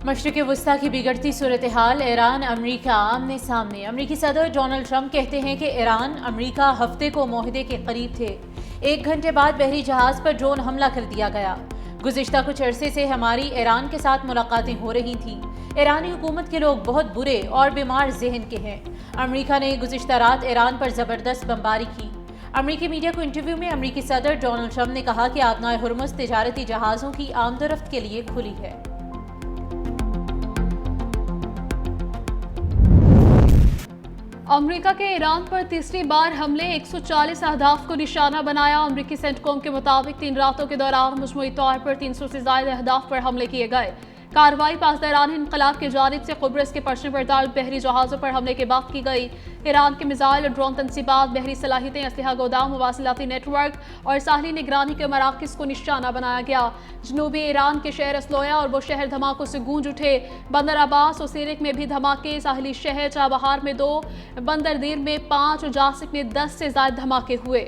مشرق وسطی کی بگڑتی صورتحال، ایران امریکہ آمنے سامنے۔ امریکی صدر ڈونلڈ ٹرمپ کہتے ہیں کہ ایران امریکہ ہفتے کو معاہدے کے قریب تھے۔ 1 گھنٹے بعد بحری جہاز پر ڈرون حملہ کر دیا گیا۔ گزشتہ کچھ عرصے سے ہماری ایران کے ساتھ ملاقاتیں ہو رہی تھیں۔ ایرانی حکومت کے لوگ بہت برے اور بیمار ذہن کے ہیں۔ امریکہ نے گزشتہ رات ایران پر زبردست بمباری کی۔ امریکی میڈیا کو انٹرویو میں امریکی صدر ڈونلڈ ٹرمپ نے کہا کہ آبنائے ہرمز تجارتی جہازوں کی آمد و رفت کے لیے کھلی ہے۔ امریکہ کے ایران پر تیسری بار حملے، 140 اہداف کو نشانہ بنایا۔ امریکی سینٹکوم کے مطابق 3 راتوں کے دوران مجموعی طور پر 300 سے زائد اہداف پر حملے کیے گئے۔ کارروائی پاسداران انقلاب کی جانب سے قبرص کے پرچم بردار بحری جہازوں پر حملے کے بعد کی گئی۔ ایران کے میزائل اور ڈرون تنصیبات، بحری صلاحیتیں، اسلحہ گودام، مواصلاتی نیٹ ورک اور ساحلی نگرانی کے مراکز کو نشانہ بنایا گیا۔ جنوبی ایران کے شہر اسلویا اور وہ شہر دھماکوں سے گونج اٹھے۔ بندر عباس اور سیرک میں بھی دھماکے، ساحلی شہر چابہار میں 2، بندر دیر میں 5 اور جاسک میں 10 سے زائد دھماکے ہوئے۔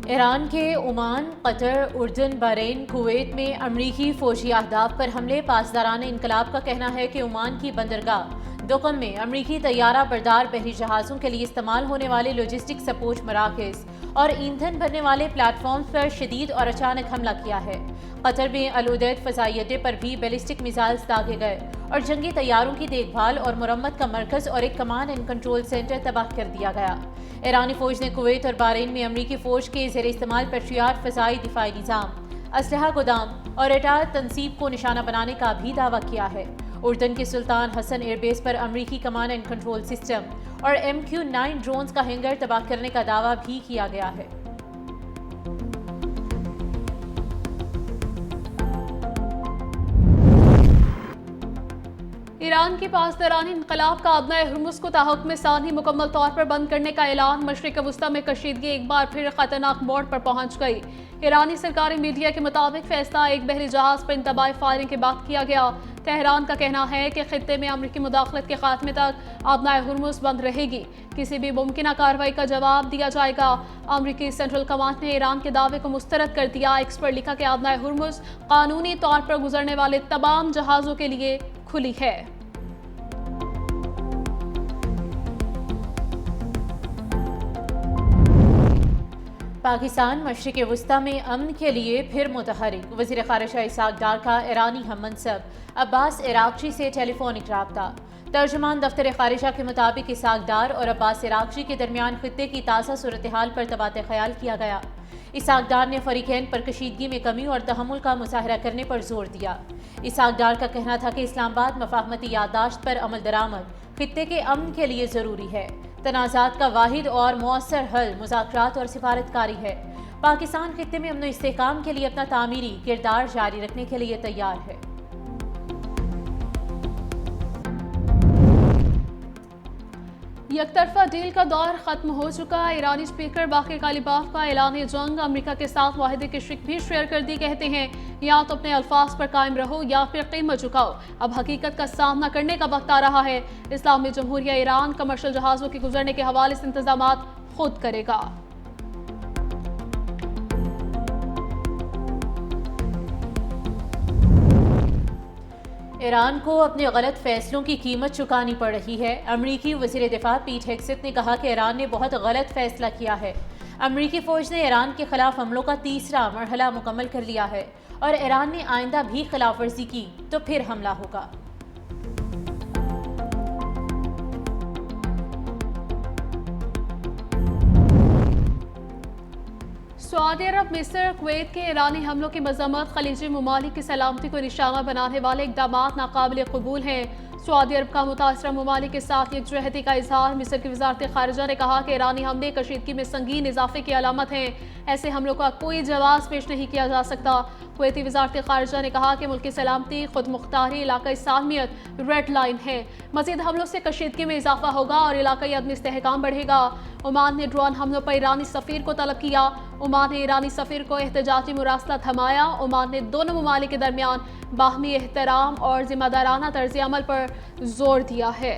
ایران کے عمان، قطر، اردن، بحرین، کویت میں امریکی فوجی اہداف پر حملے۔ پاسداران انقلاب کا کہنا ہے کہ عمان کی بندرگاہ دقم میں امریکی طیارہ بردار بحری جہازوں کے لیے استعمال ہونے والے لاجسٹک سپورٹ مراکز اور ایندھن بھرنے والے پلیٹ فارمز پر شدید اور اچانک حملہ کیا ہے۔ قطر میں العدید فضائی اڈے پر بھی بیلسٹک میزائلز داغے گئے اور جنگی طیاروں کی دیکھ بھال اور مرمت کا مرکز اور ایک کمانڈ اینڈ کنٹرول سینٹر تباہ کر دیا گیا۔ ایرانی فوج نے کویت اور بحرین میں امریکی فوج کے زیر استعمال پیٹریاٹ فضائی دفاعی نظام، اسلحہ گودام اور ایٹار تنصیب کو نشانہ بنانے کا بھی دعویٰ کیا ہے۔ اردن کے سلطان حسن ایئر بیس پر امریکی کمانڈ اینڈ کنٹرول سسٹم اور MQ-9 ڈرونز کا ہینگر تباہ کرنے کا دعویٰ بھی کیا گیا ہے۔ ایران کی پاسداران انقلاب کا آبنائے ہرمز کو تاحکم ثانی مکمل طور پر بند کرنے کا اعلان۔ مشرق وسطی میں کشیدگی ایک بار پھر خطرناک موڑ پر پہنچ گئی۔ ایرانی سرکاری میڈیا کے مطابق فیصلہ ایک بحری جہاز پر انتباہی فائرنگ کے بعد کیا گیا۔ تہران کا کہنا ہے کہ خطے میں امریکی مداخلت کے خاتمے تک آبنائے ہرمز بند رہے گی۔ کسی بھی ممکنہ کارروائی کا جواب دیا جائے گا۔ امریکی سینٹرل کمانڈ نے ایران کے دعوے کو مسترد کر دیا۔ ایکس پر لکھا کہ آبنائے ہرمز قانونی طور پر گزرنے والے تمام جہازوں کے لیے کھلی ہے۔ پاکستان مشرق وسطی میں امن کے لیے پھر متحرک۔ وزیر خارجہ اسحاق ڈار کا ایرانی ہم منصب عباس عراقچی سے ٹیلی فونک رابطہ۔ ترجمان دفتر خارجہ کے مطابق اسحاق ڈار اور عباس عراقچی کے درمیان خطے کی تازہ صورتحال پر تبادلہ خیال کیا گیا۔ اسحاق ڈار نے فریقین پر کشیدگی میں کمی اور تحمل کا مظاہرہ کرنے پر زور دیا۔ اسحاق ڈار کا کہنا تھا کہ اسلام آباد مفاہمتی یادداشت پر عمل درآمد خطے کے امن کے لیے ضروری ہے۔ تنازعات کا واحد اور مؤثر حل مذاکرات اور سفارتکاری ہے۔ پاکستان خطے میں امن و استحکام کے لیے اپنا تعمیری کردار جاری رکھنے کے لیے تیار ہے۔ یک طرفہ ڈیل کا دور ختم ہو چکا۔ ایرانی اسپیکر باقر کالیباف کا اعلان جنگ امریکہ کے ساتھ معاہدے کی شرح بھی شیئر کر دی۔ کہتے ہیں یا تو اپنے الفاظ پر قائم رہو یا پھر قیمت چکاؤ۔ اب حقیقت کا سامنا کرنے کا وقت آ رہا ہے۔ اسلامی جمہوریہ ایران کمرشل جہازوں کے گزرنے کے حوالے سے انتظامات خود کرے گا۔ ایران کو اپنے غلط فیصلوں کی قیمت چکانی پڑ رہی ہے۔ امریکی وزیر دفاع پیٹ ہیگسیت نے کہا کہ ایران نے بہت غلط فیصلہ کیا ہے۔ امریکی فوج نے ایران کے خلاف حملوں کا تیسرا مرحلہ مکمل کر لیا ہے اور ایران نے آئندہ بھی خلاف ورزی کی تو پھر حملہ ہوگا۔ سعودی عرب، مصر، کویت کے ایرانی حملوں کی مذمت، خلیجی ممالک کی سلامتی کو نشانہ بنانے والے اقدامات ناقابل قبول ہیں۔ سعودی عرب کا متاثرہ ممالک کے ساتھ یکجہتی کا اظہار۔ مصر کی وزارت خارجہ نے کہا کہ ایرانی حملے کشیدگی میں سنگین اضافے کی علامت ہیں۔ ایسے حملوں کا کوئی جواز پیش نہیں کیا جا سکتا۔ کویتی وزارت خارجہ نے کہا کہ ملک کی سلامتی، خود مختاری، علاقائی سالمیت ریڈ لائن ہے۔ مزید حملوں سے کشیدگی میں اضافہ ہوگا اور علاقائی عدم استحکام بڑھے گا۔ عمان نے ڈرون حملوں پر ایرانی سفیر کو طلب کیا۔ عمان نے ایرانی سفیر کو احتجاجی مراسلہ تھمایا۔ عمان نے دونوں ممالک کے درمیان باہمی احترام اور ذمہ دارانہ طرز عمل پر زور دیا ہے۔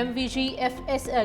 MVG FS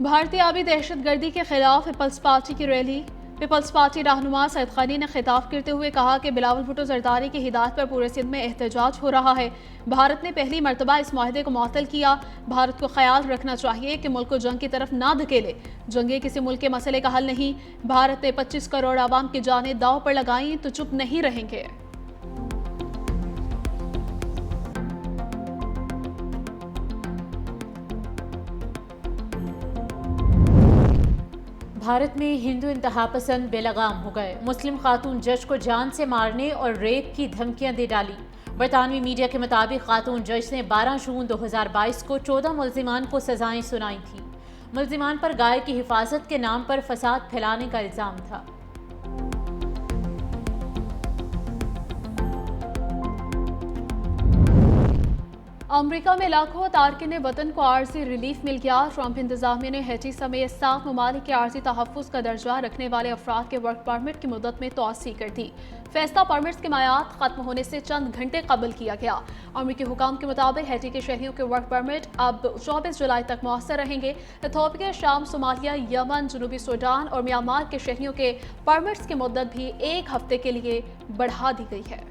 بھارتیابی دہشت گردی کے خلاف پیپلز پارٹی کی ریلی۔ پیپلز پارٹی رہنما سعید خانی نے خطاب کرتے ہوئے کہا کہ بلاول بھٹو زرداری کی ہدایت پر پورے سندھ میں احتجاج ہو رہا ہے۔ بھارت نے پہلی مرتبہ اس معاہدے کو معطل کیا۔ بھارت کو خیال رکھنا چاہیے کہ ملک کو جنگ کی طرف نہ دھکیلے۔ جنگیں کسی ملک کے مسئلے کا حل نہیں۔ بھارت نے 25 کروڑ عوام کی جانیں داؤ پر لگائیں تو چپ نہیں رہیں گے۔ بھارت میں ہندو انتہا پسند بے لگام ہو گئے۔ مسلم خاتون جج کو جان سے مارنے اور ریپ کی دھمکیاں دے ڈالی۔ برطانوی میڈیا کے مطابق خاتون جج نے 12 جون 2022 کو 14 ملزمان کو سزائیں سنائی تھیں۔ ملزمان پر گائے کی حفاظت کے نام پر فساد پھیلانے کا الزام تھا۔ امریکہ میں لاکھوں تارکین وطن کو عارضی ریلیف مل گیا۔ ٹرمپ انتظامیہ نے ہیٹی سمیت 7 ممالک کے عارضی تحفظ کا درجہ رکھنے والے افراد کے ورک پرمٹ کی مدت میں توسیع کر دی۔ فیصلہ پرمٹس کی میعاد ختم ہونے سے چند گھنٹے قبل کیا گیا۔ امریکی حکام کے مطابق ہیٹی کے شہریوں کے ورک پرمٹ اب 24 جولائی تک مؤثر رہیں گے۔ ایتھوپیا، شام، صومالیہ، یمن، جنوبی سوڈان اور میانمار کے شہریوں کے پرمٹس کی مدت بھی 1 ہفتے کے لیے بڑھا دی گئی ہے۔